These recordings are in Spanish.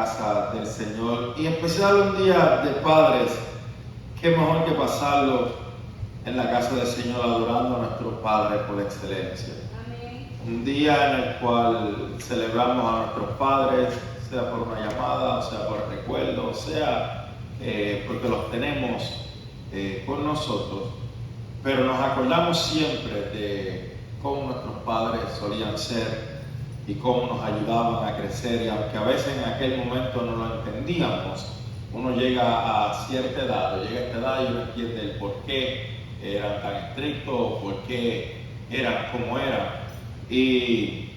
casa del Señor, y en especial un día de padres. Qué mejor que pasarlo en la casa del Señor adorando a nuestro Padre por excelencia. Amén. Un día en el cual celebramos a nuestros padres, sea por una llamada, o sea por recuerdo, o sea porque los tenemos con nosotros, pero nos acordamos siempre de cómo nuestros padres solían ser y cómo nos ayudaban a crecer, y aunque a veces en aquel momento no lo entendíamos, uno llega a cierta edad, o llega a esta edad y uno entiende el por qué eran tan estrictos, por qué eran como eran. Y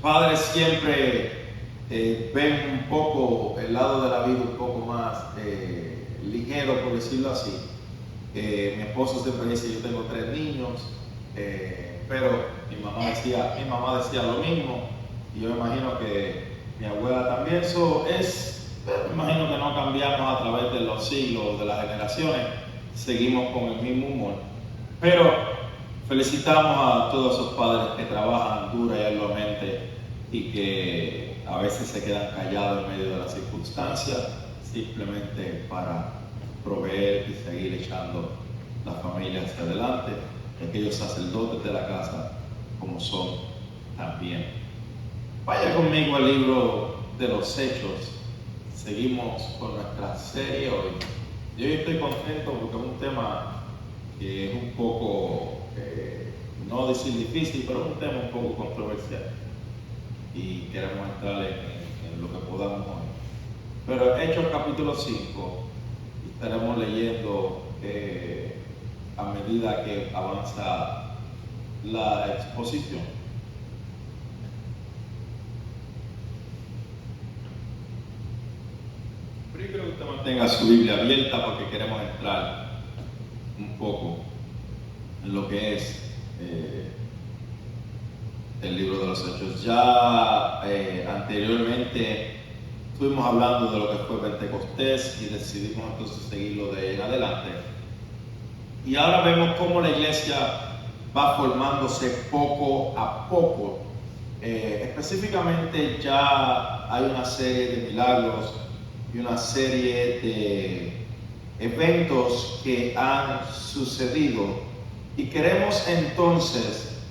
padres siempre ven un poco el lado de la vida un poco más ligero, por decirlo así. Mi esposo siempre dice: yo tengo 3 niños, pero mi mamá decía lo mismo, y yo me imagino que mi abuela también. Me imagino que no cambiamos a través de los siglos, de las generaciones, seguimos con el mismo humor. Pero felicitamos a todos esos padres que trabajan dura y arduamente y que a veces se quedan callados en medio de las circunstancias, simplemente para proveer y seguir echando la familia hacia adelante, y aquellos sacerdotes de la casa como son también. Vaya conmigo al libro de los Hechos. Seguimos con nuestra serie hoy. Yo estoy contento porque es un tema que es un poco, no decir difícil, pero es un tema un poco controversial, y queremos entrar en lo que podamos hoy. Pero Hechos capítulo 5, estaremos leyendo a medida que avanza la exposición. Pero yo creo que usted mantenga su Biblia abierta porque queremos entrar un poco en lo que es el libro de los Hechos. Ya anteriormente estuvimos hablando de lo que fue Pentecostés y decidimos entonces seguirlo de ahí en adelante. Y ahora vemos cómo la iglesia va formándose poco a poco. Específicamente ya hay una serie de milagros y una serie de eventos que han sucedido, y queremos entonces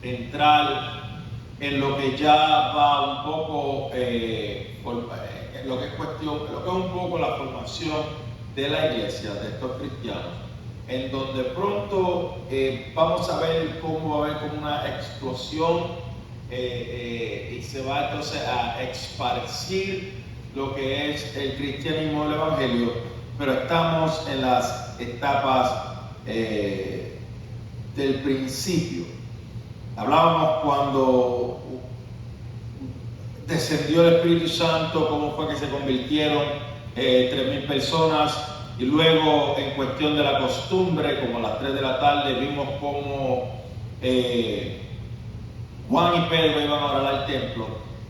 entrar en lo que ya va un poco en lo que es un poco la formación de la iglesia, de estos cristianos, en donde pronto vamos a ver cómo va a haber como una explosión y se va entonces a esparcir lo que es el cristianismo, el evangelio, pero estamos en las etapas del principio. Hablábamos cuando descendió el Espíritu Santo, cómo fue que se convirtieron 3,000 personas, y luego en cuestión de la costumbre, como a las 3 de la tarde, vimos cómo Juan y Pedro iban a orar al templo,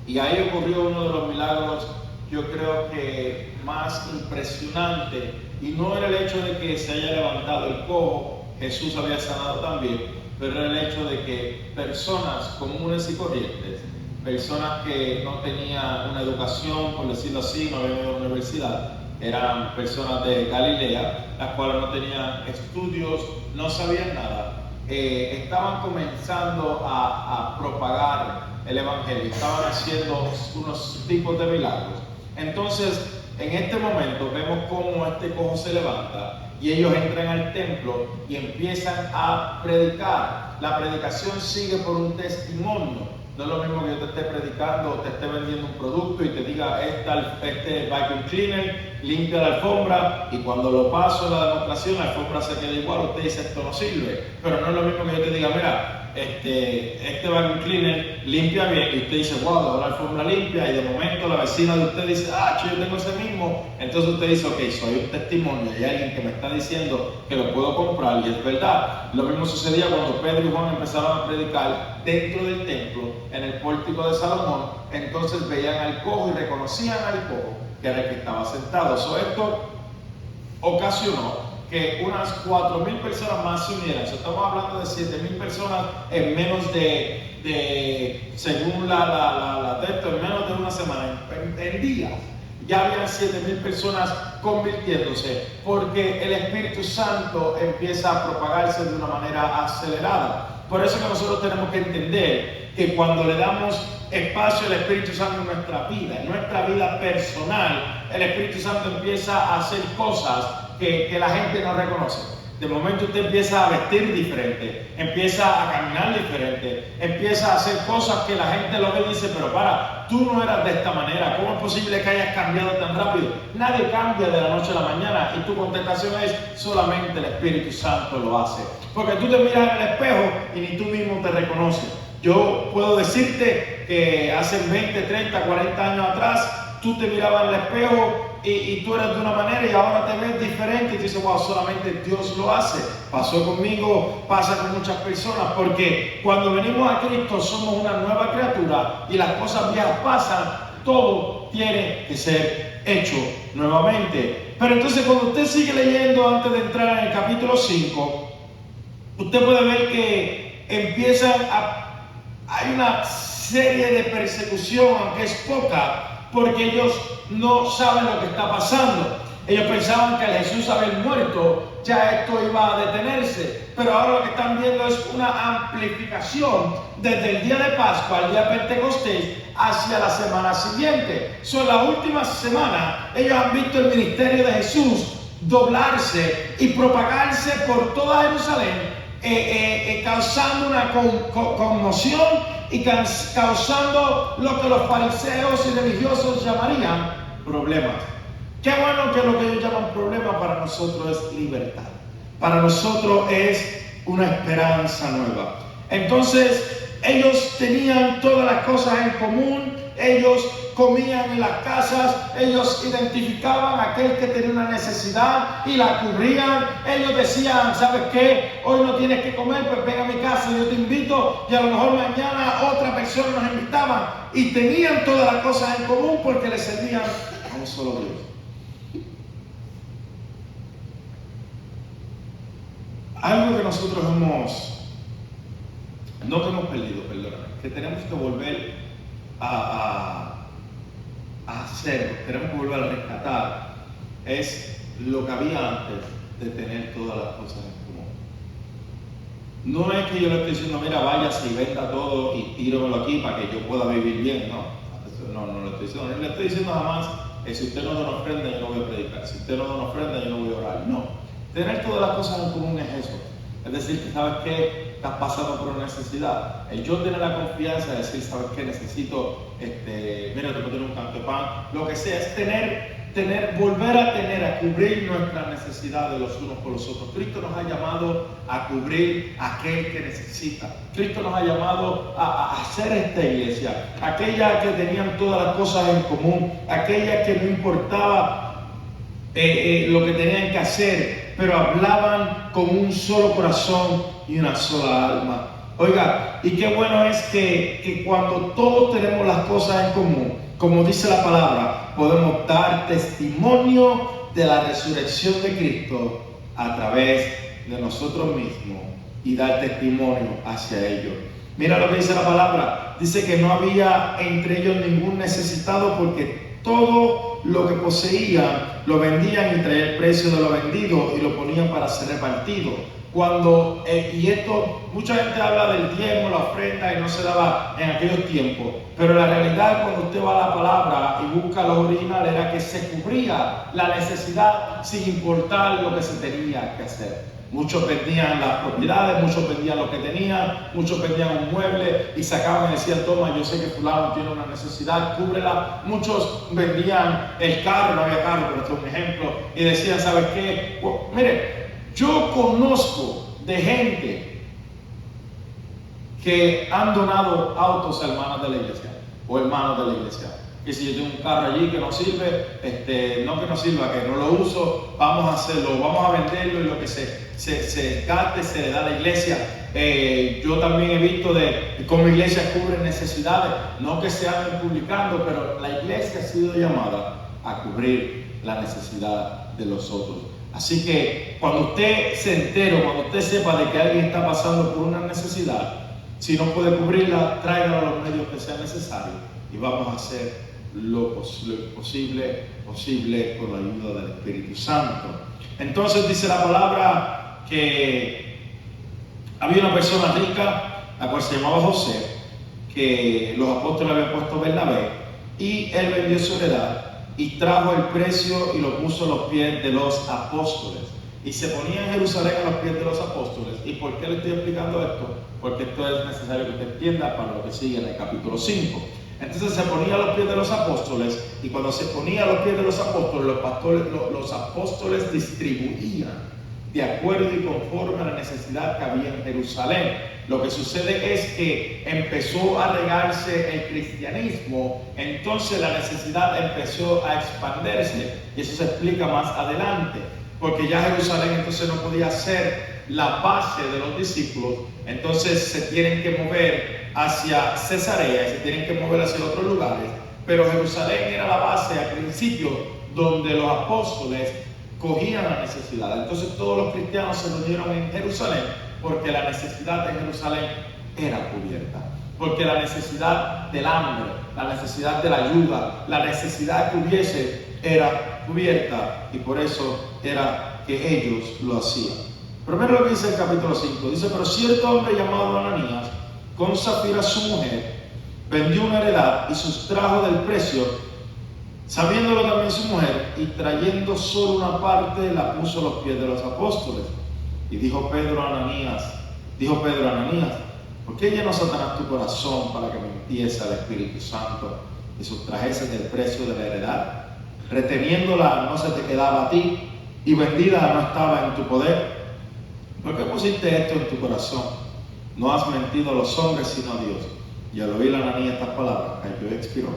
y ahí ocurrió uno de los milagros, yo creo que más impresionante, y no era el hecho de que se haya levantado el cojo, Jesús había sanado también, pero era el hecho de que personas comunes y corrientes, personas que no tenían una educación, por decirlo así, no habían ido a la universidad, eran personas de Galilea, las cuales no tenían estudios, no sabían nada, estaban comenzando a propagar el evangelio, estaban haciendo unos tipos de milagros. Entonces, en este momento vemos cómo este cojo se levanta y ellos entran al templo y empiezan a predicar. La predicación sigue por un testimonio. No es lo mismo que yo te esté predicando o te esté vendiendo un producto y te diga: este vacuum cleaner limpia la alfombra, y cuando lo paso en la demostración la alfombra se queda igual. Usted dice: esto no sirve. Pero no es lo mismo que yo te diga: mira, este vacuum cleaner limpia bien, y usted dice: wow, dejó la alfombra limpia, y de momento la vecina de usted dice: ah, yo tengo ese mismo. Entonces usted dice: ok, soy un testimonio, hay alguien que me está diciendo que lo puedo comprar, y es verdad. Lo mismo sucedía cuando Pedro y Juan empezaron a predicar dentro del templo, en el pórtico de Salomón. Entonces veían al cojo y reconocían al cojo que era el que estaba sentado. Esto ocasionó que unas 4,000 personas más se unieran. Estamos hablando de 7,000 personas en menos de según la texto, en menos de una semana, en días, ya habían 7,000 personas convirtiéndose, porque el Espíritu Santo empieza a propagarse de una manera acelerada. Por eso que nosotros tenemos que entender que cuando le damos espacio al Espíritu Santo en nuestra vida personal, el Espíritu Santo empieza a hacer cosas que la gente no reconoce. De momento usted empieza a vestir diferente, empieza a caminar diferente, empieza a hacer cosas que la gente lo ve y dice, pero tú no eras de esta manera, ¿cómo es posible que hayas cambiado tan rápido? Nadie cambia de la noche a la mañana, y tu contestación es, solamente el Espíritu Santo lo hace. Porque tú te miras en el espejo y ni tú mismo te reconoces. Yo puedo decirte que hace 20, 30, 40 años atrás, tú te mirabas en el espejo y tú eras de una manera y ahora te ves diferente y tú dices, wow, solamente Dios lo hace. Pasó conmigo, pasa con muchas personas, porque cuando venimos a Cristo somos una nueva criatura y las cosas viejas pasan, todo tiene que ser hecho nuevamente. Pero entonces cuando usted sigue leyendo antes de entrar en el capítulo 5, usted puede ver que hay una serie de persecución, aunque es poca, porque ellos no saben lo que está pasando. Ellos pensaban que al Jesús haber muerto, ya esto iba a detenerse. Pero ahora lo que están viendo es una amplificación desde el día de Pascua al día de Pentecostés hacia la semana siguiente. En la última semana, ellos han visto el ministerio de Jesús doblarse y propagarse por toda Jerusalén, causando una conmoción y causando lo que los fariseos y religiosos llamarían problemas. Qué bueno que lo que ellos llaman problema para nosotros es libertad. Para nosotros es una esperanza nueva. Entonces, ellos tenían todas las cosas en común. Ellos comían en las casas, ellos identificaban a aquel que tenía una necesidad y la cubrían. Ellos decían, ¿sabes qué? Hoy no tienes que comer, pues ven a mi casa, yo te invito, y a lo mejor mañana otra persona nos invitaba. Y tenían todas las cosas en común porque le servían a un solo Dios. Algo que nosotros no que hemos perdido, perdóname, que tenemos que volver a hacer, tenemos que volver a rescatar, es lo que había antes de tener todas las cosas en común. No es que yo le estoy diciendo, mira, váyase y venda todo y tíramelo aquí para que yo pueda vivir bien, no le estoy diciendo. No le estoy diciendo jamás, si usted no da una ofrenda, yo no voy a predicar, si usted no da una ofrenda, yo no voy a orar. No, tener todas las cosas en común es eso. Es decir, que sabes que estás pasando por una necesidad. El yo tener la confianza de decir, sabes que necesito, mira, te puedo tener un canto de pan, lo que sea, es volver a cubrir nuestras necesidades los unos por los otros. Cristo nos ha llamado a cubrir a aquel que necesita. Cristo nos ha llamado a hacer esta iglesia, aquella que tenían todas las cosas en común, aquella que no importaba lo que tenían que hacer, pero hablaban con un solo corazón y una sola alma. Oiga, y qué bueno es que cuando todos tenemos las cosas en común, como dice la palabra, podemos dar testimonio de la resurrección de Cristo a través de nosotros mismos y dar testimonio hacia ellos. Mira lo que dice la palabra, dice que no había entre ellos ningún necesitado porque todo lo que poseían lo vendían y traían el precio de lo vendido y lo ponían para ser repartido. Y esto, mucha gente habla del diezmo, la ofrenda, y no se daba en aquellos tiempos. Pero la realidad, cuando usted va a la palabra y busca lo original, era que se cubría la necesidad sin importar lo que se tenía que hacer. Muchos vendían las propiedades, muchos vendían lo que tenían, muchos vendían un mueble y sacaban y decían, toma, yo sé que fulano tiene una necesidad, cúbrela. Muchos vendían el carro, no había carro, pero esto es un ejemplo, y decían, ¿sabes qué? Pues, mire, yo conozco de gente que han donado autos a hermanas de la iglesia o hermanos de la iglesia. Que si yo tengo un carro allí que no sirve, no que no sirva, que no lo uso, vamos a hacerlo, vamos a venderlo y lo que se gaste se le da a la iglesia. Yo también he visto de cómo iglesias cubren necesidades, no que se anden publicando, pero la iglesia ha sido llamada a cubrir la necesidad de los otros. Así que cuando usted se entere, cuando usted sepa de que alguien está pasando por una necesidad, Si no puede cubrirla, tráigala a los medios que sean necesarios y vamos a hacer lo posible con la ayuda del Espíritu Santo. Entonces dice la palabra que había una persona rica, la cual se llamaba José, que los apóstoles habían puesto Bernabé, y él vendió su heredad y trajo el precio y lo puso a los pies de los apóstoles. Y se ponía en Jerusalén a los pies de los apóstoles. ¿Y por qué le estoy explicando esto? Porque esto es necesario que usted entienda para lo que sigue en el capítulo 5. Entonces se ponía a los pies de los apóstoles, y cuando se ponía a los pies de los apóstoles, los apóstoles distribuían de acuerdo y conforme a la necesidad que había en Jerusalén. Lo que sucede es que empezó a regarse el cristianismo, entonces la necesidad empezó a expandirse, y eso se explica más adelante, porque ya Jerusalén entonces no podía ser la base de los discípulos, entonces se tienen que mover hacia Cesarea, se tienen que mover hacia otros lugares, pero Jerusalén era la base al principio donde los apóstoles cogían la necesidad. Entonces todos los cristianos se reunieron en Jerusalén porque la necesidad de Jerusalén era cubierta, porque la necesidad del hambre, la necesidad de la ayuda, la necesidad que hubiese era cubierta, y por eso era que ellos lo hacían. Primero lo que dice el capítulo 5, dice: pero cierto hombre llamado Ananías, con Zafira su mujer, vendió una heredad y sustrajo del precio, sabiéndolo también su mujer, y trayendo solo una parte la puso a los pies de los apóstoles. Y dijo Pedro a Ananías, ¿por qué llenó Satanás tu corazón para que mintiese al Espíritu Santo y sustrajeses del precio de la heredad? Reteniéndola no se te quedaba a ti, y vendida no estaba en tu poder. ¿Por qué pusiste esto en tu corazón? No has mentido a los hombres sino a Dios. Y al oír Ananías estas palabras, cayó y expiró.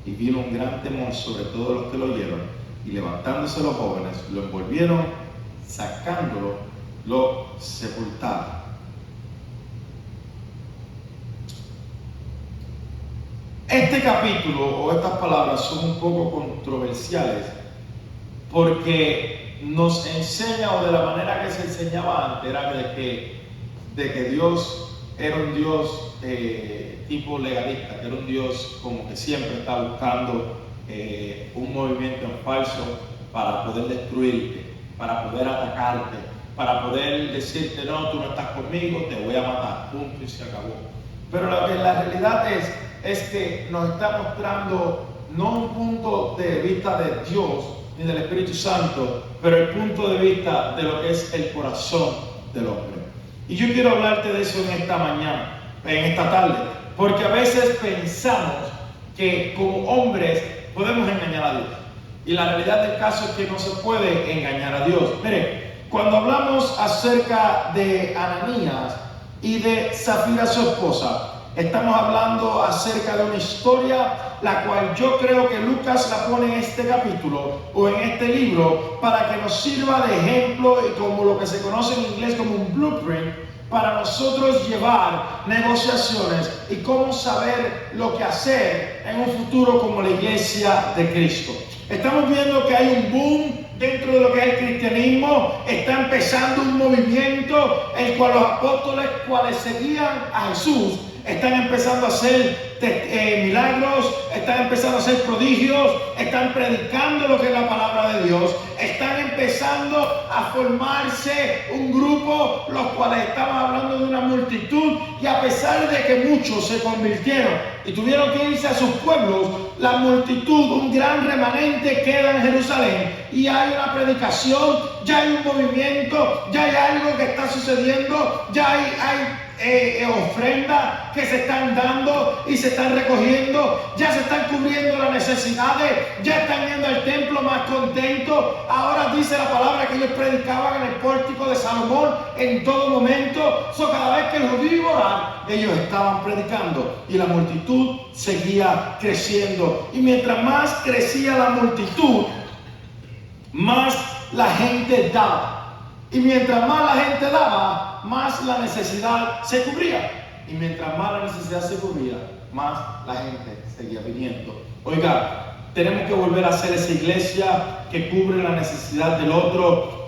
Y vino un gran temor sobre todos los que lo oyeron, y levantándose los jóvenes, lo envolvieron, sacándolo, lo sepultaron. Este capítulo o estas palabras son un poco controversiales porque nos enseña, o de la manera que se enseñaba antes, era de que Dios era un Dios tipo legalista, que era un Dios como que siempre está buscando un movimiento en falso para poder destruirte, para poder atacarte, para poder decirte: no, tú no estás conmigo, te voy a matar, punto, y se acabó. Pero lo que la realidad es que nos está mostrando no un punto de vista de Dios ni del Espíritu Santo, pero el punto de vista de lo que es el corazón del hombre. Y yo quiero hablarte de eso en esta mañana, en esta tarde, porque a veces pensamos que como hombres podemos engañar a Dios, y la realidad del caso es que no se puede engañar a Dios. Mire, cuando hablamos acerca de Ananías y de Zafira su esposa, estamos hablando acerca de una historia la cual yo creo que Lucas la pone en este capítulo o en este libro para que nos sirva de ejemplo y como lo que se conoce en inglés como un blueprint para nosotros llevar negociaciones y cómo saber lo que hacer en un futuro como la iglesia de Cristo. Estamos viendo que hay un boom dentro de lo que es el cristianismo. Está empezando un movimiento el cual los apóstoles, cuales seguían a Jesús, están empezando a hacer milagros, están empezando a hacer prodigios, están predicando lo que es la palabra de Dios, están empezando a formarse un grupo, los cuales estamos hablando de una multitud, y a pesar de que muchos se convirtieron y tuvieron que irse a sus pueblos, la multitud, un gran remanente queda en Jerusalén, y hay una predicación, ya hay un movimiento, ya hay algo que está sucediendo, ya hay ofrendas que se están dando y se están recogiendo, ya se están cubriendo las necesidades, ya están yendo al templo más contentos. Ahora dice la palabra que ellos predicaban en el pórtico de Salomón en todo momento. Cada vez que el judío iba a orar, ellos estaban predicando, y la multitud seguía creciendo. Y mientras más crecía la multitud, más la gente daba. Y mientras más la gente daba, más la necesidad se cubría. Y mientras más la necesidad se cubría, más la gente seguía viniendo. Oiga, tenemos que volver a ser esa iglesia que cubre la necesidad del otro.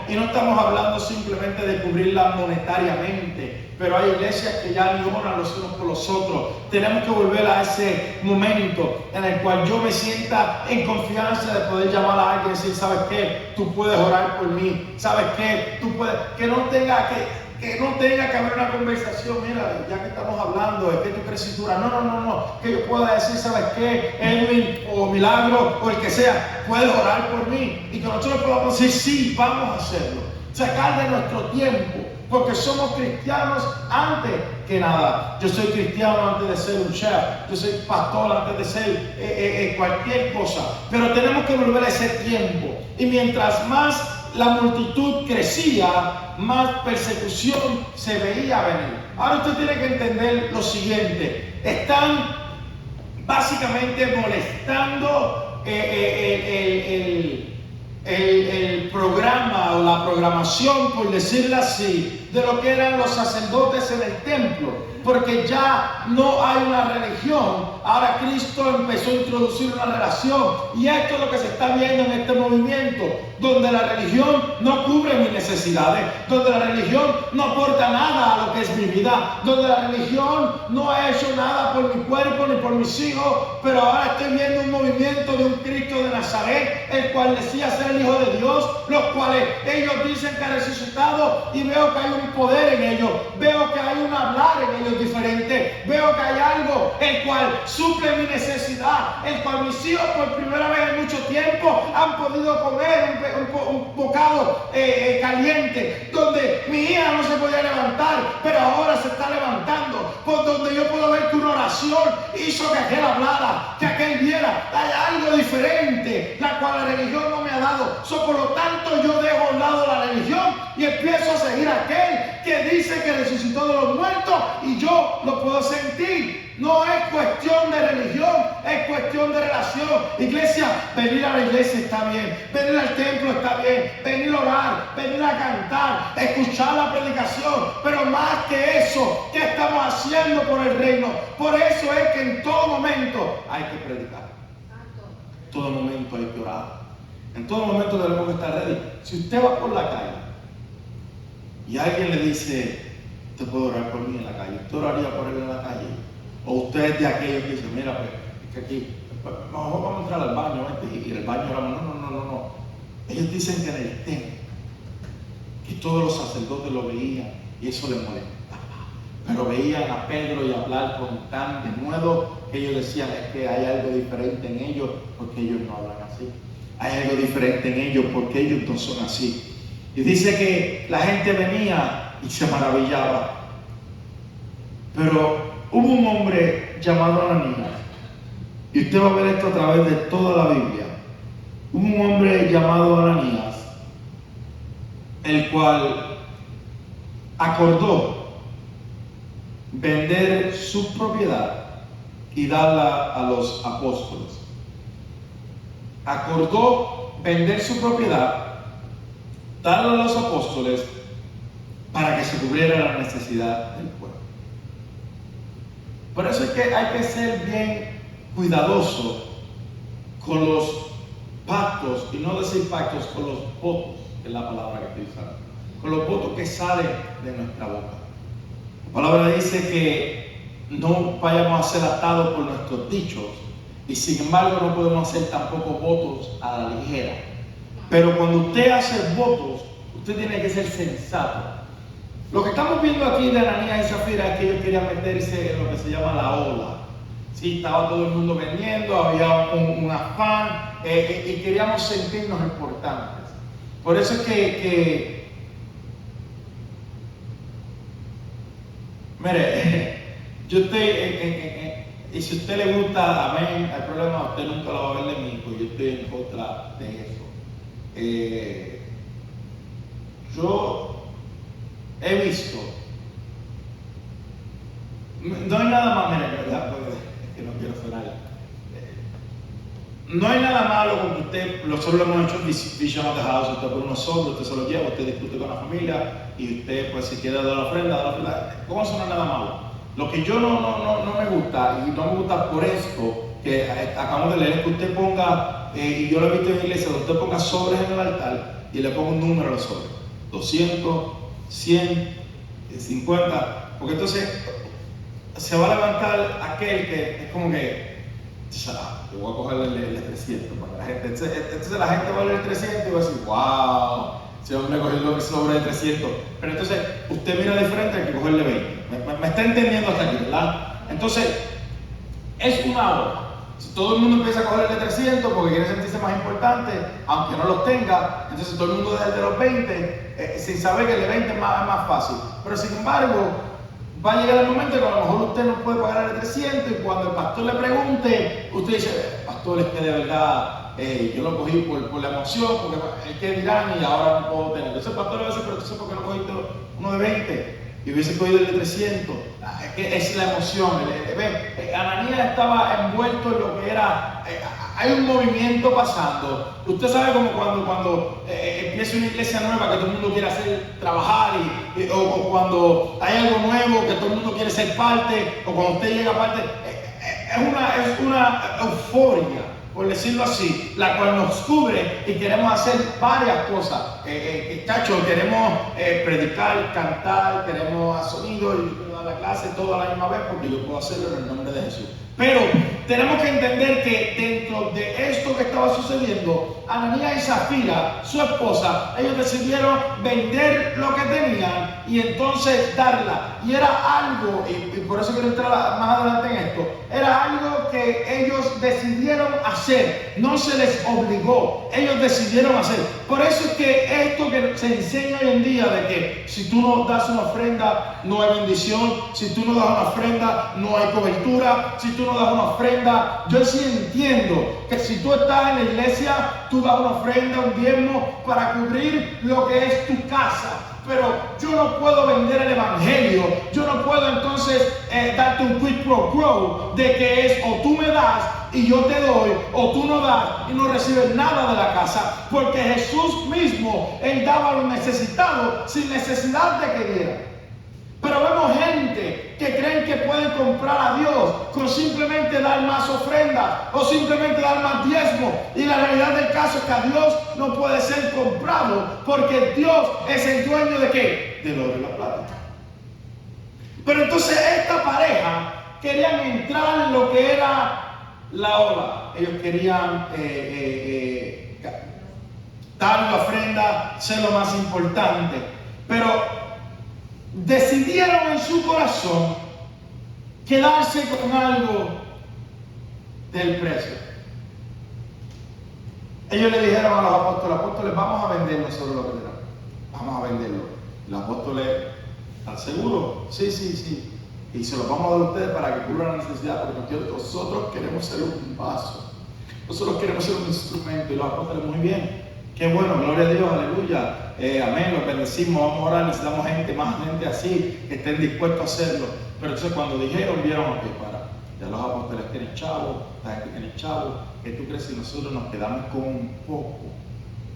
Y no estamos hablando simplemente de cubrirla monetariamente, pero hay iglesias que ya ni oran los unos por los otros. Tenemos que volver a ese momento en el cual yo me sienta en confianza de poder llamar a alguien y decir, ¿sabes qué? Tú puedes orar por mí. ¿Sabes qué? Tú puedes, que no tenga que haber una conversación, mira, ya que estamos hablando, es que tu crecitura, no, que yo pueda decir, ¿sabes qué? Edwin o Milagro o el que sea, puedes orar por mí, y que nosotros podamos decir, sí, vamos a hacerlo, sacar de nuestro tiempo, porque somos cristianos antes que nada. Yo soy cristiano antes de ser un chef, yo soy pastor antes de ser cualquier cosa, pero tenemos que volver a ese tiempo, y mientras más la multitud crecía, más persecución se veía venir. Ahora usted tiene que entender lo siguiente: están básicamente molestando el programa o la programación, por decirlo así, de lo que eran los sacerdotes en el templo, porque ya no hay una religión. Ahora Cristo empezó a introducir una relación, y esto es lo que se está viendo en este movimiento, donde la religión no cubre mis necesidades, donde la religión no aporta nada a lo que es mi vida, donde la religión no ha hecho nada por mi cuerpo ni por mis hijos, pero ahora estoy viendo un movimiento de un Cristo de Nazaret, el cual decía ser el Hijo de Dios, los cuales ellos dicen que ha resucitado, y veo que hay un poder en ellos, veo que hay un hablar en ellos diferente, veo que hay algo el cual suple mi necesidad, el cual mis hijos por primera vez en mucho tiempo han podido comer un bocado caliente, donde mi hija no se podía levantar, pero ahora se está levantando, por donde yo puedo ver que una oración hizo que aquel hablara, que aquel viera. Hay algo diferente, la cual la religión no me ha dado. Por lo tanto, yo dejo a un lado la religión y empiezo a seguir a aquel que dice que resucitó de los muertos, y yo lo puedo sentir. No es cuestión de religión, es cuestión de relación. Iglesia, venir a la iglesia está bien, venir al templo está bien, venir a orar, venir a cantar, escuchar la predicación, pero más que eso, ¿qué estamos haciendo por el reino? Por eso es que en todo momento hay que predicar, en todo momento hay que orar, en todo momento debemos estar ready. Si usted va por la calle y alguien le dice, te puedo orar por mí en la calle, ¿usted oraría por él en la calle? O usted es de aquellos que dicen, mira, pues, es que aquí, mejor vamos a entrar al baño, y en el baño oramos. No. Ellos dicen que en el templo, que todos los sacerdotes lo veían, y eso les molestaba. Pero veían a Pedro y hablar con tan denuedo, que ellos decían, es que hay algo diferente en ellos, porque ellos no hablan así. Hay algo diferente en ellos, porque ellos no son así. Y dice que la gente venía y se maravillaba. Pero hubo un hombre llamado Ananías, y usted va a ver esto a través de toda la Biblia. Hubo un hombre llamado Ananías, el cual acordó vender su propiedad y darla a los apóstoles. Acordó vender su propiedad, darla a los apóstoles, para que se cubriera la necesidad del pueblo. Por eso es que hay que ser bien cuidadoso con los pactos, y no decir pactos, con los votos, que es la palabra que estoy usando, con los votos que salen de nuestra boca. La palabra dice que no vayamos a ser atados por nuestros dichos, y sin embargo no podemos hacer tampoco votos a la ligera. Pero cuando usted hace votos, usted tiene que ser sensato. Lo que estamos viendo aquí de Ananías y Zafira es que ellos querían meterse en lo que se llama la ola. Sí, estaba todo el mundo vendiendo, había un afán, y queríamos sentirnos importantes. Por eso es que mire, yo estoy, y si a usted le gusta, amén, hay problema, usted nunca lo va a ver de mí, porque yo estoy en contra de eso. Yo he visto, no hay nada más, mira, ¿verdad? Es que no quiero sonar. No hay nada malo con que usted, nosotros lo hemos hecho en Vision of the House, usted por unos sobres, usted se lo lleva, usted discute con la familia, y usted, pues, si quiere dar la ofrenda, con eso no es nada malo. Lo que yo no me gusta, y no me gusta por esto que acabamos de leer, es que usted ponga, y yo lo he visto en la iglesia, donde usted ponga sobres en el altar y le ponga un número a los sobres: 200, 100, 50. Porque entonces se va a levantar aquel que es como que, yo voy a coger el 300 para la gente. Entonces la gente va a leer el 300 y va a decir, wow, ese hombre cogió el sobre de 300. Pero entonces usted mira diferente al que coge el de 20. Me está entendiendo hasta aquí, ¿verdad? Entonces, es una hora. Si todo el mundo empieza a coger el de 300 porque quiere sentirse más importante, aunque no los tenga, entonces todo el mundo deja el de los 20 sin saber que el de 20 es más fácil. Pero sin embargo, va a llegar el momento que a lo mejor usted no puede pagar el de 300 y cuando el pastor le pregunte, usted dice, pastor, es que de verdad yo lo cogí por la emoción, porque es que dirán y ahora no puedo tener. Entonces el pastor le va a decir, pero entonces ¿por qué no cogiste uno de 20? Y hubiese cogido el de 300, es la emoción. Ananías estaba envuelto en lo que era, hay un movimiento pasando. Usted sabe como cuando empieza una iglesia nueva que todo el mundo quiere hacer trabajar, o cuando hay algo nuevo que todo el mundo quiere ser parte, o cuando usted llega a parte, es una euforia, por decirlo así, la cual nos cubre y queremos hacer varias cosas. Queremos predicar, cantar, queremos a sonido y dar la clase todo a la misma vez porque yo puedo hacerlo en el nombre de Jesús. Pero tenemos que entender que dentro de esto que estaba sucediendo, Ananías y Zafira, su esposa, ellos decidieron vender lo que tenían y entonces darla. Y era algo, y por eso quiero entrar más adelante en esto, era algo que ellos decidieron hacer, no se les obligó, ellos decidieron hacer. Por eso es que esto que se enseña hoy en día de que si tú no das una ofrenda, no hay bendición, si tú no das una ofrenda, no hay cobertura, si tú no das una ofrenda, yo sí entiendo que si tú estás en la iglesia, tú das una ofrenda, un diezmo para cubrir lo que es tu casa. Pero yo no puedo vender el evangelio, yo no puedo entonces darte un quid pro quo de que es o tú me das y yo te doy, o tú no das y no recibes nada de la casa, porque Jesús mismo, Él daba a los necesitados sin necesidad de que diera. Pero vemos gente que creen que pueden comprar a Dios con simplemente dar más ofrendas o simplemente dar más diezmo. Y la realidad del caso es que a Dios no puede ser comprado porque Dios es el dueño de ¿qué? Del oro y la plata. Pero entonces esta pareja querían entrar en lo que era la ola. Ellos querían dar la ofrenda, ser lo más importante. Pero decidieron en su corazón quedarse con algo del precio. Ellos le dijeron a los apóstoles, vamos a vender nosotros lo que tenemos, vamos a venderlo. Los apóstoles, ¿están seguros? Sí. Y se los vamos a dar a ustedes para que cubran la necesidad, porque nosotros queremos ser un vaso, nosotros queremos ser un instrumento. Y los apóstoles, muy bien, qué bueno, gloria a Dios, aleluya. Amén, los bendecimos, vamos a orar, necesitamos más gente así, que estén dispuestos a hacerlo. Pero entonces cuando dijeron, vieron, ya los apóstoles tienen chavos, la gente tiene chavos, ¿qué tú crees si nosotros nos quedamos con un poco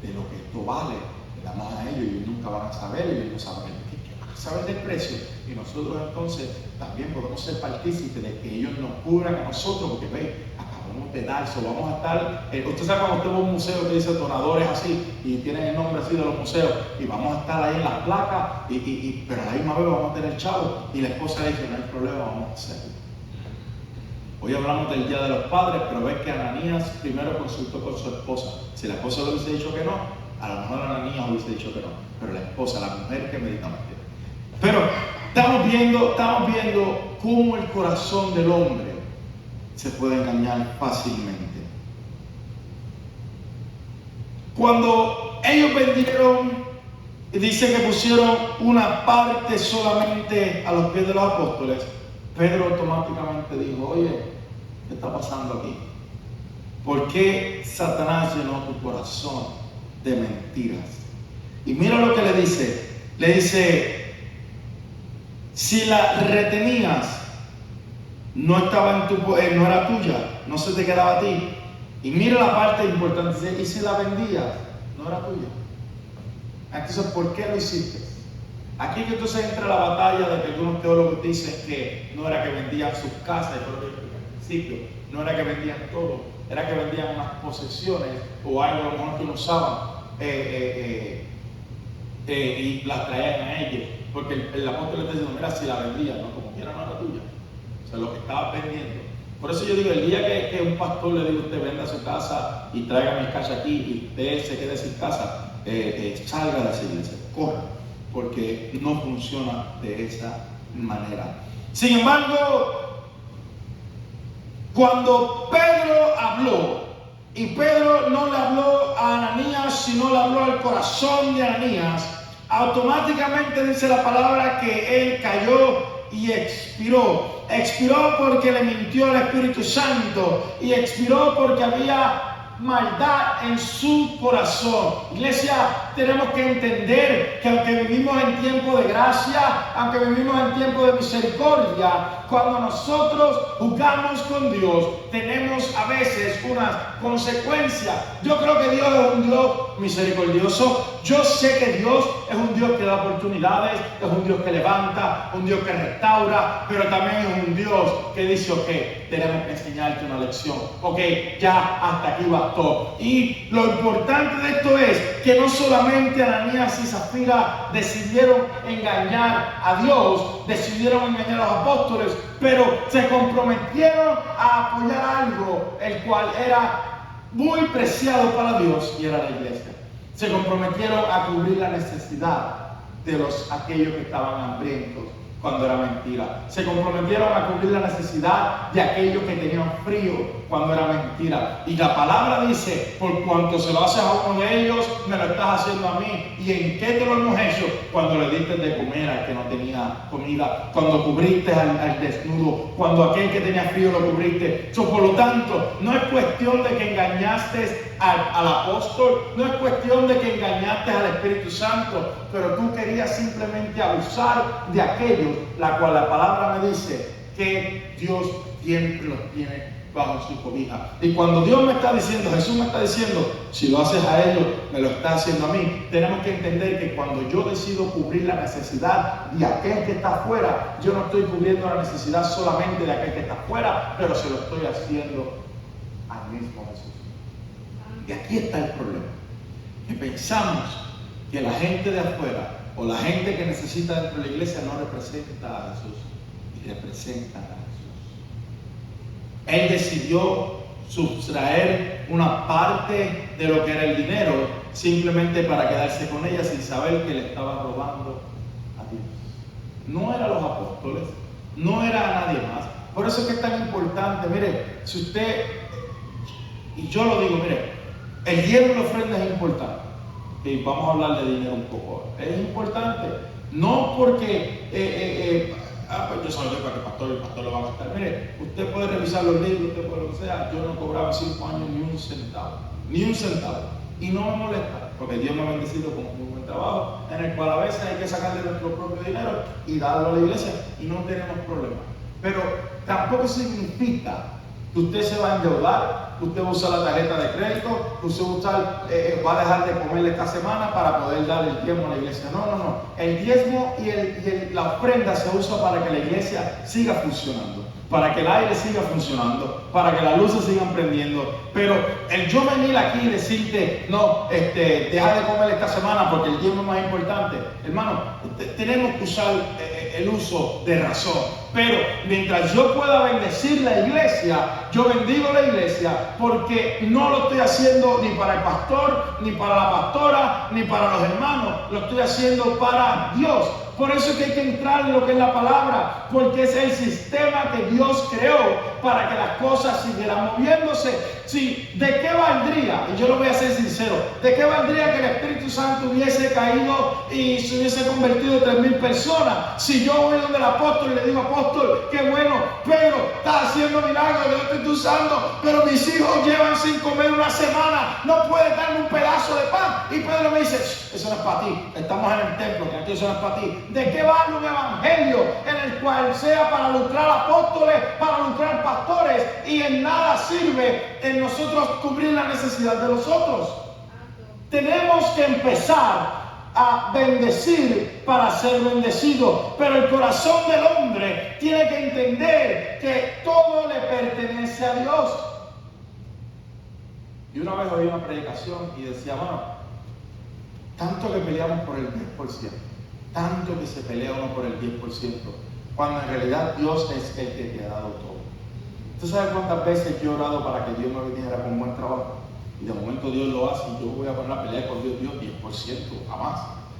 de lo que esto vale? Le damos a ellos y ellos nunca van a saber, ellos no saben qué van a saber del precio. Y nosotros entonces también podemos ser partícipes de que ellos nos cubran a nosotros, porque ve, de dar, vamos a estar, usted sabe cuando usted va a un museo que dice donadores así y tienen el nombre así de los museos y vamos a estar ahí en las placas pero a la misma vez vamos a tener chavos y la esposa dice no hay problema, vamos a hacerlo. Hoy hablamos del Día de los Padres, pero ves que Ananías primero consultó con su esposa. Si la esposa le hubiese dicho que no, a lo mejor Ananías hubiese dicho que no, pero la esposa, la mujer que medita más tiempo. Pero estamos viendo cómo el corazón del hombre se puede engañar fácilmente. Cuando ellos vendieron, dice que pusieron una parte solamente a los pies de los apóstoles, Pedro automáticamente dijo, oye, ¿qué está pasando aquí? ¿Por qué Satanás llenó tu corazón de mentiras? Y mira lo que le dice, si la retenías, no estaba no era tuya, no se te quedaba a ti. Y mira la parte importante, dice, y si la vendías, no era tuya. Entonces, ¿por qué lo hiciste? Aquí que entonces entra la batalla de que algunos teólogos dicen que no era que vendían sus casas, y por lo que al principio, no era que vendían todo, era que vendían unas posesiones o algo a lo mejor que no usaban y las traían a ellos. Porque el apóstol le está diciendo, mira, si la vendía, no, como quiera no era tuya. O sea, lo que estaba vendiendo. Por eso yo digo, el día que un pastor le diga a usted, venda su casa y traiga mi casa aquí y usted se quede sin casa, salga de esa iglesia, corra, porque no funciona de esa manera. Sin embargo, cuando Pedro habló, y Pedro no le habló a Ananías, sino le habló al corazón de Ananías, automáticamente dice la palabra que él cayó y expiró. Expiró porque le mintió al Espíritu Santo y expiró porque había maldad en su corazón. Iglesia, tenemos que entender que aunque vivimos en tiempo de gracia, aunque vivimos en tiempo de misericordia, cuando nosotros jugamos con Dios, tenemos a veces unas consecuencias. Yo creo que Dios es un Dios misericordioso. Yo sé que Dios es un Dios que da oportunidades, es un Dios que levanta, un Dios que restaura, pero también es un Dios que dice, ok, tenemos que enseñarte una lección. Ok, ya hasta aquí bastó. Y lo importante de esto es que no solamente Ananías y Zafira decidieron engañar a Dios, decidieron engañar a los apóstoles, pero se comprometieron a apoyar algo, el cual era muy preciado para Dios, y era la iglesia. Se comprometieron a cubrir la necesidad de aquellos que estaban hambrientos cuando era mentira. Se comprometieron a cubrir la necesidad de aquellos que tenían frío cuando era mentira. Y la palabra dice, por cuanto se lo haces a uno de ellos, me lo estás haciendo a mí. ¿Y en qué te lo hemos hecho? Cuando le diste de comer al que no tenía comida, cuando cubriste al desnudo, cuando aquel que tenía frío lo cubriste. Por lo tanto, no es cuestión de que engañaste al apóstol, no es cuestión de que engañaste al Espíritu Santo, pero tú querías simplemente abusar de aquellos, la cual la palabra me dice que Dios siempre los tiene bajo su cobija. Y cuando Dios me está diciendo, Jesús me está diciendo, si lo haces a ellos, me lo está haciendo a mí, tenemos que entender que cuando yo decido cubrir la necesidad de aquel que está afuera, yo no estoy cubriendo la necesidad solamente de aquel que está afuera, pero se lo estoy haciendo al mismo Jesús. Y aquí está el problema, que pensamos que la gente de afuera o la gente que necesita dentro de la iglesia no representa a Jesús, y representa a Jesús. Él decidió sustraer una parte de lo que era el dinero simplemente para quedarse con ella sin saber que le estaba robando a Dios. No eran los apóstoles, no era a nadie más. Por eso es que es tan importante, mire, si usted, y yo lo digo, mire, el diezmo y la ofrenda es importante. Y vamos a hablar de dinero un poco. Es importante, no porque pues yo sabía para que el pastor lo va a gastar. Mire, usted puede revisar los libros, usted puede lo que sea. Yo no cobraba 5 años ni un centavo. Y no me molesta, porque Dios me ha bendecido con un muy buen trabajo, en el cual a veces hay que sacar de nuestro propio dinero y darlo a la iglesia, y no tenemos problema. Pero tampoco significa que usted se va a endeudar, que usted va a usar la tarjeta de crédito, que usted va a dejar de comer esta semana para poder dar el diezmo a la iglesia. No. El diezmo y la ofrenda se usa para que la iglesia siga funcionando, para que el aire siga funcionando, para que las luces sigan prendiendo. Pero el yo venir aquí y decirte, no, deja de comer esta semana porque el diezmo es más importante. Hermano, tenemos que usar el uso de razón. Pero mientras yo pueda bendecir la iglesia, yo bendigo la iglesia, porque no lo estoy haciendo ni para el pastor, ni para la pastora, ni para los hermanos. Lo estoy haciendo para Dios. Por eso es que hay que entrar en lo que es la palabra, porque es el sistema que Dios creó para que las cosas siguieran moviéndose. Sí, ¿de qué valdría? Y yo lo voy a ser sincero, ¿de qué valdría que el Espíritu Santo hubiese caído y se hubiese convertido en 3,000 personas? Si yo voy donde el apóstol y le digo, apóstol, qué bueno, Pedro está haciendo milagros, yo lo estoy usando, pero mis hijos llevan sin comer una semana, no puedes darme un pedazo de pan. Y Pedro me dice, eso no es para ti, estamos en el templo, que aquí eso no es para ti. ¿De qué vale un evangelio en el cual sea para lucrar apóstoles, para lucrar pastores, y en nada sirve en nosotros cubrir la necesidad de los otros? Tenemos que empezar a bendecir para ser bendecido, pero el corazón del hombre tiene que entender que todo le pertenece a Dios. Y una vez oí una predicación y decía, bueno, tanto que peleamos por el 10%. Tanto que se pelea uno por el 10%, cuando en realidad Dios es el que te ha dado todo. ¿Tú sabes cuántas veces yo he orado para que Dios me viniera con un buen trabajo? Y de momento Dios lo hace y yo voy a poner a pelear con Dios, 10%, jamás.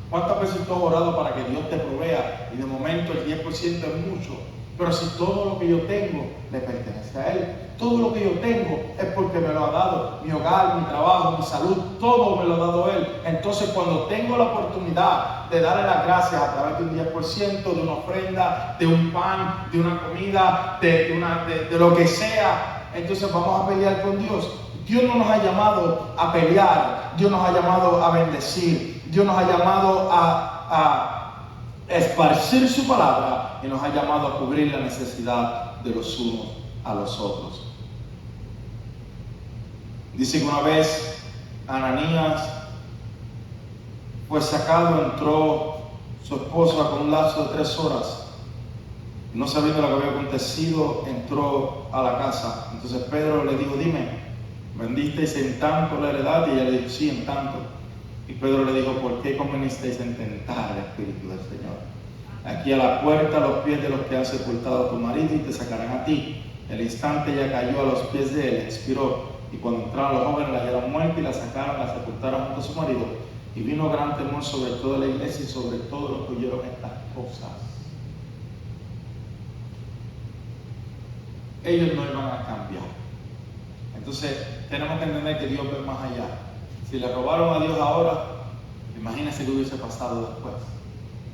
¿Cuántas veces tú has orado para que Dios te provea y de momento el 10% es mucho? Pero si todo lo que yo tengo le pertenece a Él, todo lo que yo tengo es porque me lo ha dado, mi hogar, mi trabajo, mi salud, todo me lo ha dado Él. Entonces cuando tengo la oportunidad de darle las gracias a través de un 10%, de una ofrenda, de un pan, de una comida, de lo que sea, entonces vamos a pelear con Dios. Dios no nos ha llamado a pelear, Dios nos ha llamado a bendecir, Dios nos ha llamado a esparcir su palabra y nos ha llamado a cubrir la necesidad de los unos a los otros. Dice que una vez Ananías fue sacado, entró su esposa con un lapso de 3 horas, no sabiendo lo que había acontecido, entró a la casa. Entonces Pedro le dijo: dime, ¿vendisteis en tanto la heredad? Y ella le dijo: sí, en tanto. Y Pedro le dijo: ¿por qué convenisteis en tentar el Espíritu del Señor? Aquí a la puerta, a los pies de los que han sepultado a tu marido, y te sacarán a ti. El instante ella cayó a los pies de él, expiró. Y cuando entraron los jóvenes, la hallaron muerta y la sacaron, la sepultaron junto a su marido. Y vino gran temor sobre toda la iglesia y sobre todos los que oyeron estas cosas. Ellos no iban a cambiar. Entonces, tenemos que entender que Dios ve más allá. Si le robaron a Dios ahora, imagínense qué hubiese pasado después.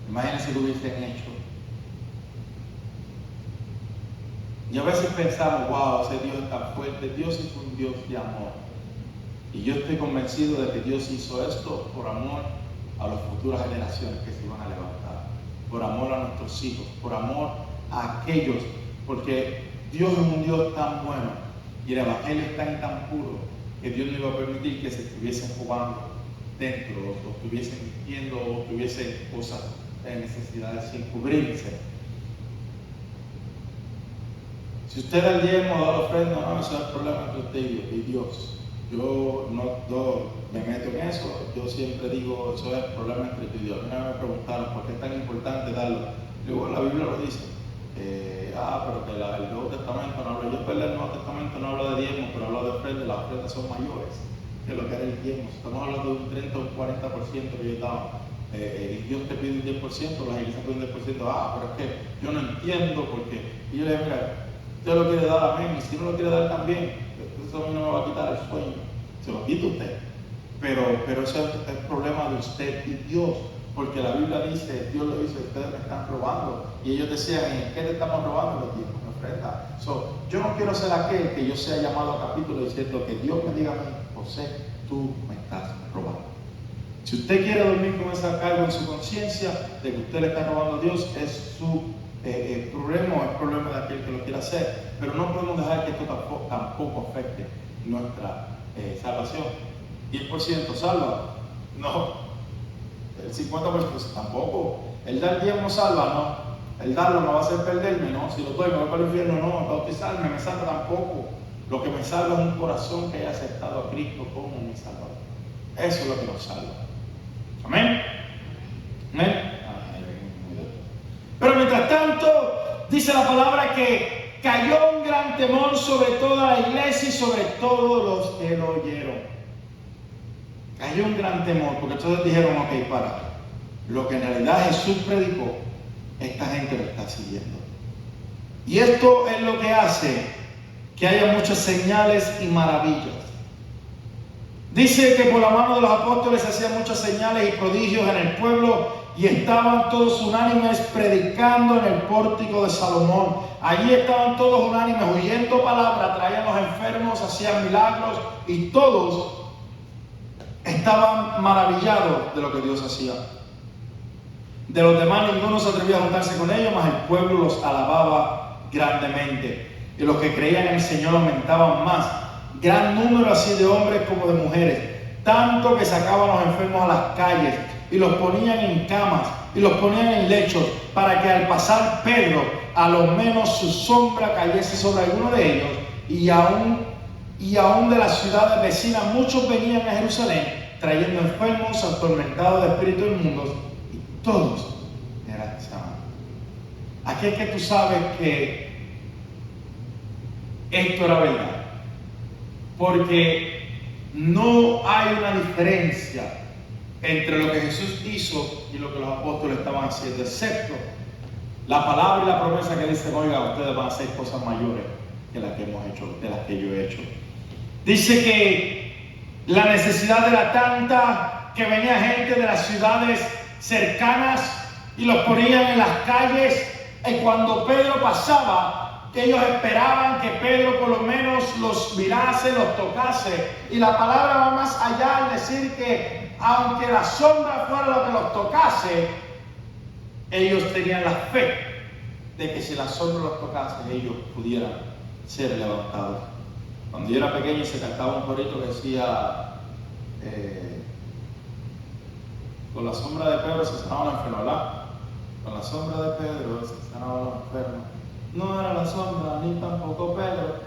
Imagínense qué hubiesen hecho. Y a veces pensamos: wow, ese Dios es tan fuerte. Dios es un Dios de amor. Y yo estoy convencido de que Dios hizo esto por amor a las futuras generaciones que se iban a levantar. Por amor a nuestros hijos. Por amor a aquellos. Porque Dios es un Dios tan bueno. Y el Evangelio es tan puro que Dios no iba a permitir que se estuviesen jugando dentro, o estuviesen mintiendo, o tuviesen cosas de necesidades sin cubrirse. Si usted da el diezmo, da la ofrenda, no, ese es el problema entre usted y Dios. Yo no me meto en eso. Yo siempre digo: eso es el problema entre tú y Dios. A mí me preguntaron por qué es tan importante darlo. Luego la Biblia lo dice. Pero que el Nuevo Testamento no habla. Yo espero el Nuevo Testamento no habla de diezmo, pero habla de ofrenda. Las ofrendas son mayores que lo que era el diezmo. Estamos hablando de un 30 o un 40% que yo daba. Y Dios te pide un 10%, las iglesias piden un 10%. Pero es que yo no entiendo por qué. Y yo le digo: mira, usted lo quiere dar, amén. Y si no lo quiere dar también, eso a mí no me va a quitar el sueño. Se lo quita usted. Pero eso es el problema de usted y Dios. Porque la Biblia dice, Dios lo dice: ustedes me están robando. Y ellos decían: ¿en qué te estamos robando? Los diezmos, me ofrenda. Yo no quiero ser aquel que yo sea llamado a capítulo diciendo que Dios me diga a mí: José, tú me estás robando. Si usted quiere dormir con esa carga en su conciencia de que usted le está robando a Dios, es su problema, o es problema de aquel que lo quiera hacer. Pero no podemos dejar que esto tampoco afecte nuestra salvación. 10% salva, no. El 50% tampoco. El dar diezmo salva, no. El darlo me va a hacer perderme, no. Si lo doy me voy para el infierno, no. Bautizarme me salva tampoco. Lo que me salva es un corazón que haya aceptado a Cristo como mi Salvador. Eso es lo que nos salva. Amén. Amén. Pero mientras tanto, dice la palabra que cayó un gran temor sobre toda la iglesia y sobre todos los que lo oyeron. Cayó un gran temor, porque todos dijeron: ok, para, lo que en realidad Jesús predicó, esta gente lo está siguiendo. Y esto es lo que hace que haya muchas señales y maravillas. Dice que por la mano de los apóstoles se hacían muchas señales y prodigios en el pueblo, y estaban todos unánimes predicando en el pórtico de Salomón. Allí estaban todos unánimes, oyendo palabra, traían los enfermos, hacían milagros, y todos estaban maravillados de lo que Dios hacía. De los demás ninguno se atrevía a juntarse con ellos, mas el pueblo los alababa grandemente. Y los que creían en el Señor aumentaban más, gran número así de hombres como de mujeres, tanto que sacaban a los enfermos a las calles y los ponían en camas y los ponían en lechos, para que al pasar Pedro, a lo menos su sombra cayese sobre alguno de ellos. Y aún de las ciudades vecinas muchos venían a Jerusalén trayendo enfermos, atormentados de espíritus inmundos, y todos Aquí es que tú sabes que esto era verdad. Porque no hay una diferencia entre lo que Jesús hizo y lo que los apóstoles estaban haciendo, excepto la palabra y la promesa que dicen: oiga, ustedes van a hacer cosas mayores que las que hemos hecho, de las que yo he hecho. Dice que la necesidad era tanta que venía gente de las ciudades cercanas y los ponían en las calles, y cuando Pedro pasaba, que ellos esperaban que Pedro por lo menos los mirase, los tocase. Y la palabra va más allá al decir que aunque la sombra fuera lo que los tocase, ellos tenían la fe de que si la sombra los tocase, ellos pudieran ser levantados. Cuando yo era pequeño se cantaba un corito que decía: con la sombra de Pedro se sanaban los enfermos, ¿verdad? Con la sombra de Pedro se sanaban los enfermos. No era la sombra, ni tampoco Pedro.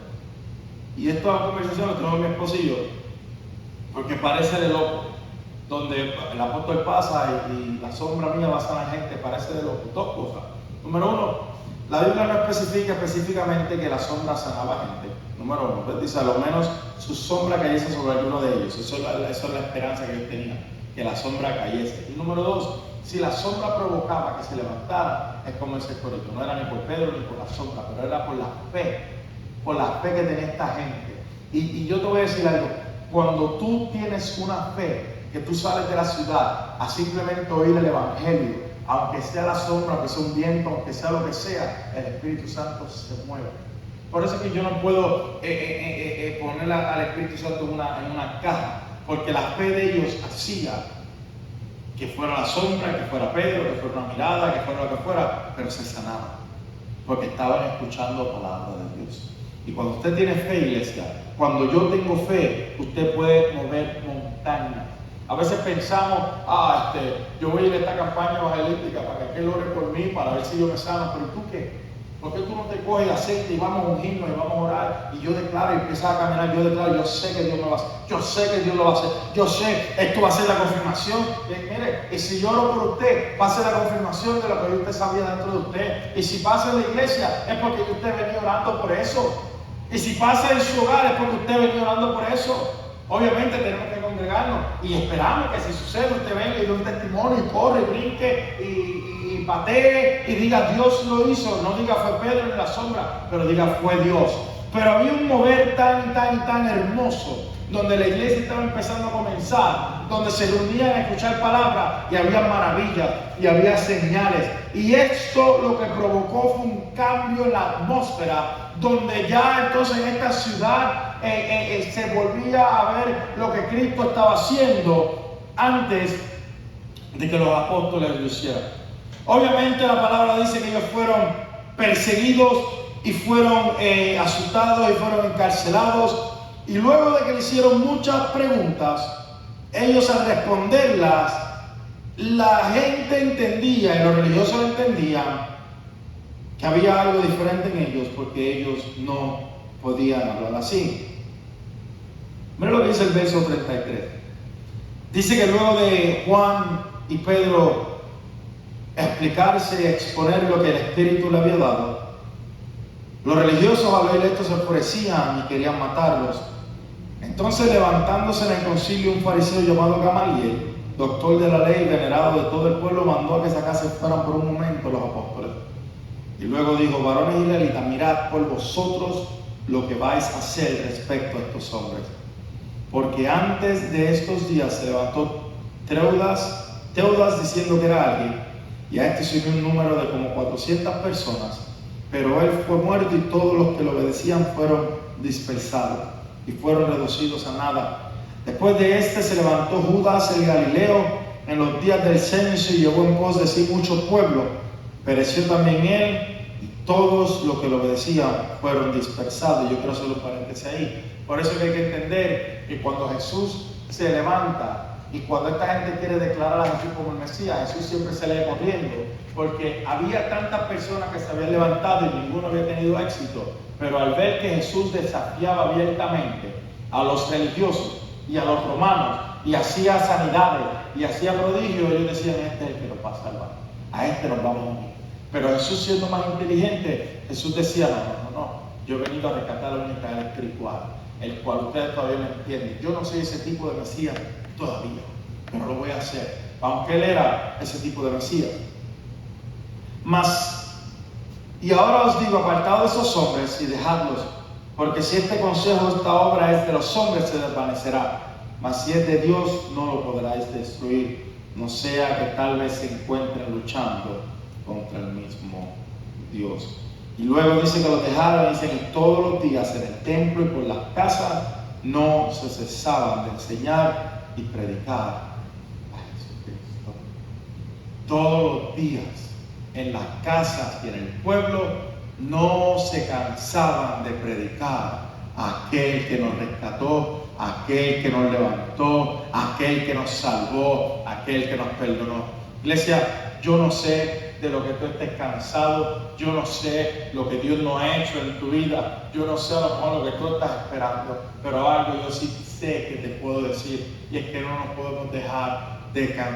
Y esta conversación lo tengo con mi esposo y yo, porque parece de loco. Donde el apóstol pasa y la sombra mía va a sanar gente, parece de loco. Dos cosas. Número uno, la Biblia no especifica específicamente que la sombra sanaba gente. Número uno, pues dice: a lo menos su sombra cayese sobre alguno de ellos. Eso es la esperanza que ellos tenían, que la sombra cayese. Y número dos, si la sombra provocaba que se levantara, es como ese corito. No era ni por Pedro ni por la sombra, pero era por la fe que tenía esta gente. Y yo te voy a decir algo: cuando tú tienes una fe, que tú sales de la ciudad a simplemente oír el evangelio, aunque sea la sombra, aunque sea un viento, aunque sea lo que sea, el Espíritu Santo se mueve. Por eso es que yo no puedo poner al Espíritu Santo en una caja, porque la fe de ellos hacía que fuera la sombra, que fuera Pedro, que fuera una mirada, que fuera lo que fuera, pero se sanaban, porque estaban escuchando palabra de Dios. Y cuando usted tiene fe, iglesia, cuando yo tengo fe, usted puede mover montañas. A veces pensamos: yo voy a ir a esta campaña evangelística para que aquel ore por mí, para ver si yo me sano. Pero ¿tú qué? ¿Por qué tú no te coges aceite y vamos a ungirnos y vamos a orar? Y yo declaro y empiezo a caminar, yo declaro: yo sé que Dios me va a hacer, yo sé que Dios lo va a hacer, yo sé, esto va a ser la confirmación. Y mire, y si yo oro por usted, va a ser la confirmación de lo que usted sabía dentro de usted. Y si pasa en la iglesia, es porque usted venía orando por eso. Y si pasa en su hogar, es porque usted venía orando por eso. Obviamente tenemos que congregarnos y esperamos que si sucede, usted venga y dé un testimonio y corre y brinque y patee y diga: Dios lo hizo. No diga fue Pedro en la sombra, pero diga fue Dios. Pero había un mover tan hermoso, donde la iglesia estaba empezando a comenzar, donde se reunían a escuchar palabras y había maravillas y había señales. Y esto lo que provocó fue un cambio en la atmósfera, donde ya entonces en esta ciudad se volvía a ver lo que Cristo estaba haciendo antes de que los apóstoles lo hicieran. Obviamente la palabra dice que ellos fueron perseguidos y fueron asustados y fueron encarcelados. Y luego de que le hicieron muchas preguntas, ellos al responderlas, la gente entendía y los religiosos entendían que había algo diferente en ellos, porque ellos no podían hablar así. Mira lo que dice el verso 33. Dice que luego de Juan y Pedro explicarse y exponer lo que el Espíritu le había dado, los religiosos al oír esto se enfurecían y querían matarlos. Entonces, levantándose en el concilio un fariseo llamado Gamaliel, doctor de la ley, venerado de todo el pueblo, mandó a que sacase fueran por un momento los apóstoles. Y luego dijo: varones israelitas, mirad por vosotros lo que vais a hacer respecto a estos hombres. Porque antes de estos días se levantó Teudas diciendo que era alguien, y a este se unió un número de como 400 personas, pero él fue muerto y todos los que lo obedecían fueron dispersados y fueron reducidos a nada. Después de este se levantó Judas el Galileo en los días del censo y llevó en pos de sí muchos pueblos. Pereció también él y todos los que lo obedecían fueron dispersados. Yo quiero hacer un paréntesis ahí. Por eso que hay que entender que cuando Jesús se levanta y cuando esta gente quiere declarar a Jesús como el Mesías, Jesús siempre sale corriendo, porque había tantas personas que se habían levantado y ninguno había tenido éxito. Pero al ver que Jesús desafiaba abiertamente a los religiosos y a los romanos y hacía sanidades y hacía prodigios, ellos decían: este es el que nos va a salvar, a este nos vamos a unir. Pero Jesús, siendo más inteligente, Jesús decía, no, yo he venido a rescatar a un Israel espiritual, el cual ustedes todavía no entienden. Yo no soy ese tipo de Mesías todavía, pero lo voy a hacer, aunque él era ese tipo de Mesías. Y ahora os digo, apartaos de esos hombres y dejadlos, porque si este consejo, esta obra es de los hombres, se desvanecerá, mas si es de Dios, no lo podráis destruir, no sea que tal vez se encuentren luchando contra el mismo Dios. Y luego dice que los dejaron, y dice que todos los días en el templo y por las casas no se cesaban de enseñar y predicar a Jesucristo. Todos los días en las casas y en el pueblo no se cansaban de predicar a aquel que nos rescató, a aquel que nos levantó, a aquel que nos salvó, a aquel que nos perdonó. Iglesia, yo no sé de lo que tú estés cansado, yo no sé lo que Dios no ha hecho en tu vida, yo no sé a lo mejor lo que tú estás esperando, pero algo yo sí sé que te puedo decir, y es que no nos podemos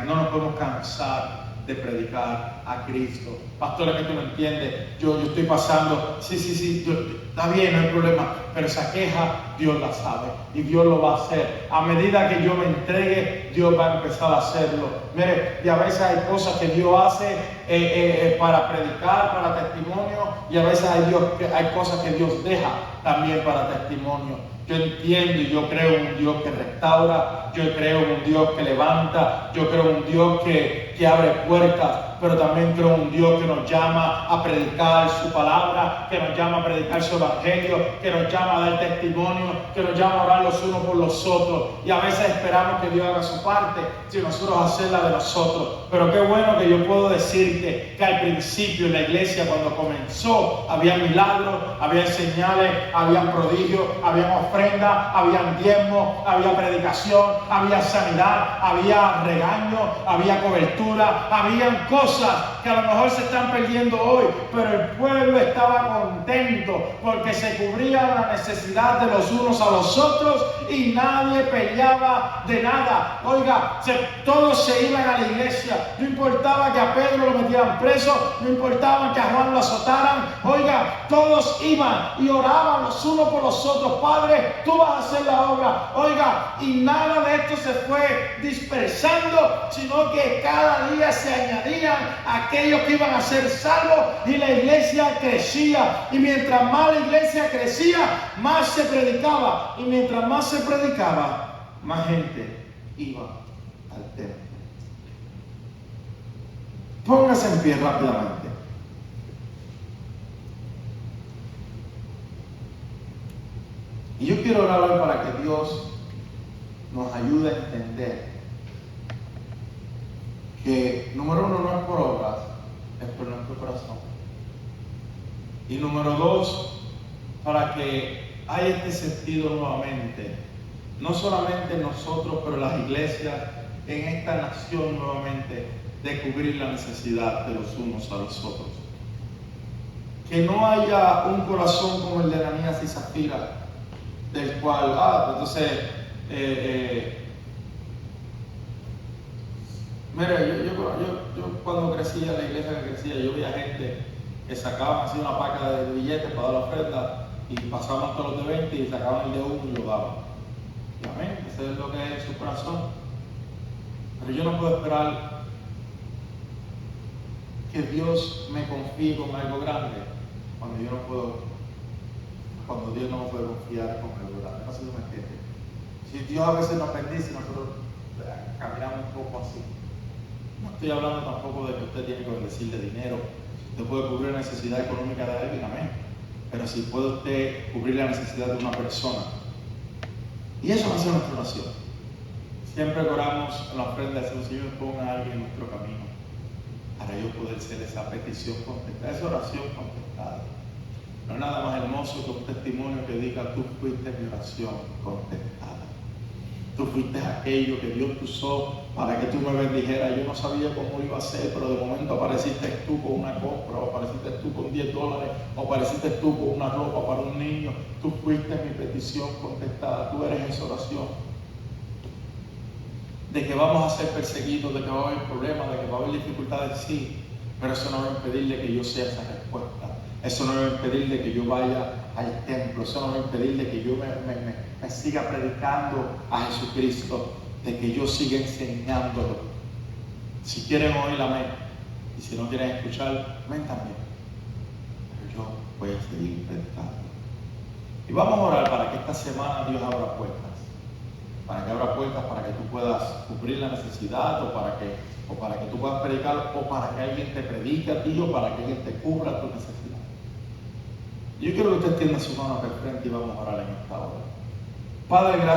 no nos podemos cansar de predicar a Cristo. Pastor, es que tú no entiendes, yo estoy pasando, sí, está bien, no hay problema, pero esa queja Dios la sabe y Dios lo va a hacer. A medida que yo me entregue, Dios va a empezar a hacerlo. Mire, y a veces hay cosas que Dios hace para predicar, para testimonio, y a veces hay cosas que Dios deja también para testimonio. Yo entiendo y yo creo en un Dios que restaura, yo creo en un Dios que levanta, yo creo en un Dios que abre puertas, pero también creo en un Dios que nos llama a predicar su palabra, que nos llama a predicar su evangelio, que nos llama a dar testimonio, que nos llama a orar los unos por los otros. Y a veces esperamos que Dios haga su parte, si nosotros hacer la de nosotros. Pero qué bueno que yo puedo decirte que al principio en la iglesia, cuando comenzó, había milagros, había señales, había prodigios, había ofrendas, había diezmos, había predicación, había sanidad, había regaño, había cobertura, habían cosas que a lo mejor se están perdiendo hoy, pero el pueblo estaba contento porque se cubría la necesidad de los unos a los otros y nadie peleaba de nada. Oiga, todos se iban a la iglesia, no importaba que a Pedro lo metieran preso, no importaba que a Juan lo azotaran. Oiga, todos iban y oraban los unos por los otros. Padre, tú vas a hacer la obra. Oiga, y nada de esto se fue dispersando, sino que cada día se añadían aquellos que iban a ser salvos y la iglesia crecía. Y mientras más la iglesia crecía, más se predicaba. Y mientras más se predicaba, más gente iba al templo. Póngase en pie rápidamente. Y yo quiero orar hoy para que Dios nos ayude a entender que, número uno, no es por obras, es por nuestro corazón. Y número dos, para que haya este sentido nuevamente, no solamente en nosotros, pero en las iglesias, en esta nación nuevamente, de cubrir la necesidad de los unos a los otros. Que no haya un corazón como el de Ananías y Zafira, del cual, entonces, mira, yo cuando crecía, en la iglesia que crecía, yo veía gente que sacaban así una paca de billetes para dar la ofrenda y pasaban todos los de 20 y sacaban el de 1 y lo daban. Y amén, ese es lo que es su corazón. Pero yo no puedo esperar que Dios me confíe con algo grande cuando Dios no me puede confiar con algo grande. No sé si me entiende. Si Dios a veces nos bendice, nosotros caminamos un poco así. No estoy hablando tampoco de que usted tiene que bendecir de dinero. Usted puede cubrir la necesidad económica de alguien, amén. Pero si puede usted cubrir la necesidad de una persona. Y eso va a ser nuestra oración. Siempre oramos en la ofrenda, decimos, Señor, ponga a alguien en nuestro camino para yo poder ser esa petición contestada, esa oración contestada. No hay nada más hermoso que un testimonio que diga, tú fuiste mi oración contestada. Tú fuiste aquello que Dios usó para que tú me bendijeras. Yo no sabía cómo iba a ser, pero de momento apareciste tú con una compra, o apareciste tú con $10, o apareciste tú con una ropa para un niño. Tú fuiste mi petición contestada. Tú eres esa oración. De que vamos a ser perseguidos, de que va a haber problemas, de que va a haber dificultades, sí. Pero eso no va a impedir de que yo sea esa respuesta. Eso no va a impedir de que yo vaya al templo. Eso no va a impedir de que yo me siga predicando a Jesucristo, de que yo siga enseñándolo. Si quieren oír, amén. Y si no quieren escuchar, amén también. Pero yo voy a seguir predicando. Y vamos a orar para que esta semana Dios abra puertas. Para que abra puertas, para que tú puedas cubrir la necesidad, o para que tú puedas predicar, o para que alguien te predique a ti, o para que alguien te cubra tu necesidad. Yo quiero que usted extienda su mano hacia el frente y vamos a orar en esta hora. Padre, gracias.